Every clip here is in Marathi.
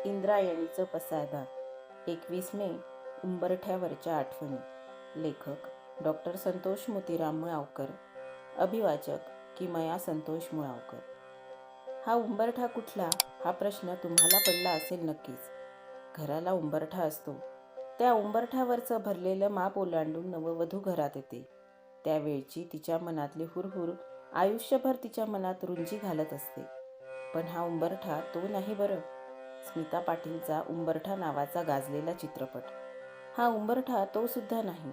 इंद्रायणीचं पसायदान. 21 मे. उंबरठ्यावरच्या आठवणी. लेखक डॉक्टर संतोष मोतीराम मुळावकर. अभिवाचक किमया संतोष मुळावकर. हा उंबरठा कुठला हा प्रश्न तुम्हाला पडला असेल नक्कीच. घराला उंबरठा असतो. त्या उंबरठ्यावरचं भरलेलं माप ओलांडून नववधू घरात येते. त्यावेळची तिच्या मनातली हुरहुर आयुष्यभर तिच्या मनात रुंजी घालत असते. पण हा उंबरठा तो नाही बरं. स्मिता पाटीलचा उंबरठा नावाचा गाजलेला चित्रपट. हा उंबरठा तो सुद्धा नाही.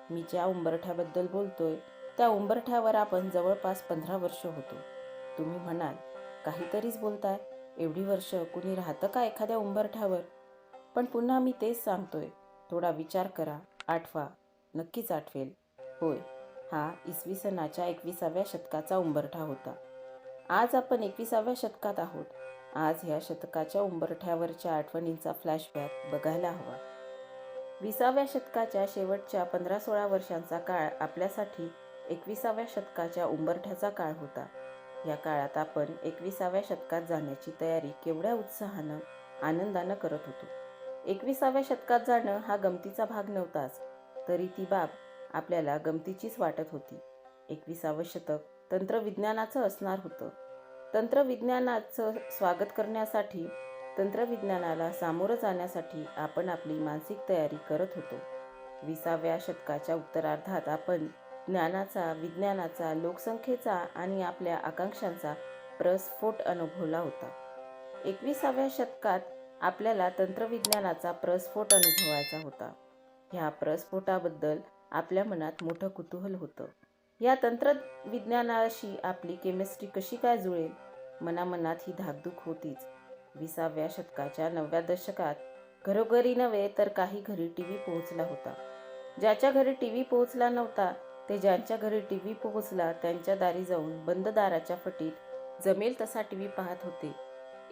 मी ज्या उंबरठ्याबद्दल बोलतोय त्या उंबरठ्यावर आपण जवळपास 15 वर्ष होतो. तुम्ही म्हणाल, काहीतरीच बोलताय, एवढी वर्ष कुणी राहतं का एखाद्या उंबरठ्यावर? पण पुन्हा मी तेच सांगतोय, थोडा विचार करा, आठवा, नक्कीच आठवेल. होय, हा इसवी सनाच्या 21व्या शतकाचा उंबरठा होता. आज आपण 21व्या शतकात आहोत. आज ह्या शतकाच्या उंबरठ्यावरच्या आठवणींचा फ्लॅशबॅक बघायला हवा. 20व्या शतकाच्या शेवटच्या 15-16 वर्षांचा काळ आपल्यासाठी 21व्या शतकाच्या उंबरठ्याचा काळ होता. या काळात आपण 21व्या शतकात जाण्याची तयारी केवढ्या उत्साहानं, आनंदानं करत होतो. 21व्या शतकात जाणं हा गमतीचा भाग नव्हताच, तरी ती बाब आपल्याला गमतीचीच वाटत होती. 21वं शतक तंत्रविज्ञानाचं असणार होतं. तंत्रविज्ञानाचं स्वागत करण्यासाठी, तंत्रविज्ञानाला सामोरं जाण्यासाठी आपण आपली मानसिक तयारी करत होतो. 20व्या शतकाच्या उत्तरार्धात आपण ज्ञानाचा, विज्ञानाचा, लोकसंख्येचा आणि आपल्या आकांक्षांचा प्रस्फोट अनुभवला होता. 21व्या शतकात आपल्याला तंत्रविज्ञानाचा प्रस्फोट अनुभवायचा होता. ह्या प्रस्फोटाबद्दल आपल्या मनात मोठं कुतूहल होतं. या तंत्रविज्ञानाशी आपली केमिस्ट्री कशी काय जुळेल, मनामनात ही धाकधूक होतीच. 20व्या शतकाच्या 9व्या दशकात घरोघरी नव्हे तर काही घरी टीव्ही पोहोचला होता. ज्याच्या घरी टीव्ही पोहोचला नव्हता ते ज्यांच्या घरी टीव्ही पोहोचला त्यांच्या दारी जाऊन बंद दाराच्या फटीत जमेल तसा टीव्ही पाहत होते.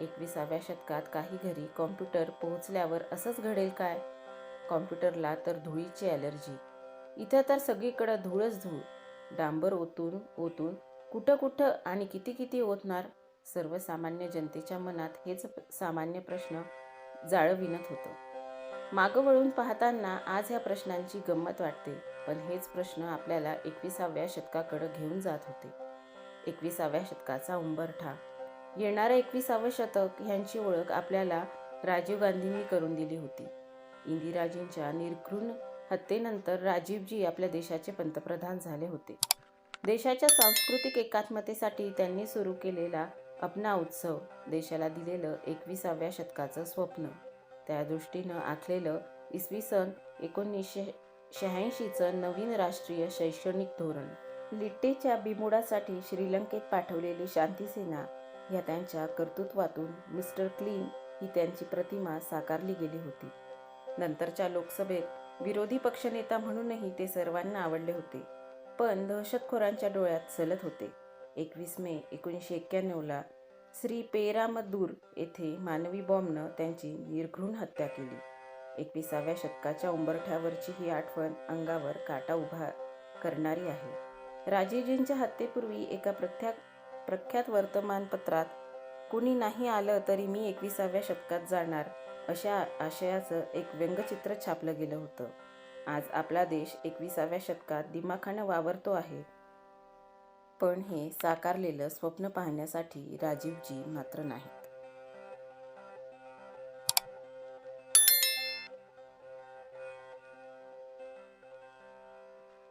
21व्या शतकात काही घरी कॉम्प्युटर पोहोचल्यावर असंच घडेल काय? कॉम्प्युटरला तर धुळीची ॲलर्जी. इथं तर सगळीकडं धूळच धूळ. डांबर ओतून ओतून कुठं कुठं आणि किती किती ओतणार? सर्वसामान्य जनतेच्या मनात हेच सामान्य प्रश्न जाळविणत होतं. मागं वळून पाहताना आज ह्या प्रश्नांची गंमत वाटते, पण हेच प्रश्न आपल्याला 21व्या शतकाकडं घेऊन जात होते. 21व्या शतकाचा उंबरठा. येणारं 21वं शतक ह्यांची ओळख आपल्याला राजीव गांधींनी करून दिली होती. इंदिराजींच्या निर्घृण हत्येनंतर राजीवजी आपल्या देशाचे पंतप्रधान झाले होते. देशाच्या सांस्कृतिक एकात्मतेसाठी त्यांनी सुरू केलेला अपना उत्सव, देशाला दिलेलं 21व्या शतकाचं स्वप्न, त्या दृष्टीनं आखलेलं इसवी सन 1986चं नवीन राष्ट्रीय शैक्षणिक धोरण, लिट्टेच्या बिमोडासाठी श्रीलंकेत पाठवलेली शांतीसेना, या त्यांच्या कर्तृत्वातून मिस्टर क्लीन ही त्यांची प्रतिमा साकारली गेली होती. नंतरच्या लोकसभेत विरोधी पक्षनेता म्हणूनही ते सर्वांना आवडले होते, पण दहशतखोरांच्या डोळ्यात चलत होते. 21 मे 1991ला श्री पेरामदूर येथे मानवी बॉम्बनं त्यांची निर्घृण हत्या केली. 21व्या शतकाच्या उंबरठ्यावरची ही आठवण अंगावर काटा उभा करणारी आहे. राजीवजींच्या हत्येपूर्वी एका प्रख्यात वर्तमानपत्रात कुणी नाही आलं तरी मी 21व्या शतकात जाणार अशा आशयाचं एक व्यंगचित्र छापलं गेलं होतं. आज आपला देश 21व्या शतकात दिमाखानं वावरतो आहे, पण हे साकारलेलं स्वप्न पाहण्यासाठी राजीवजी मात्र नाहीत.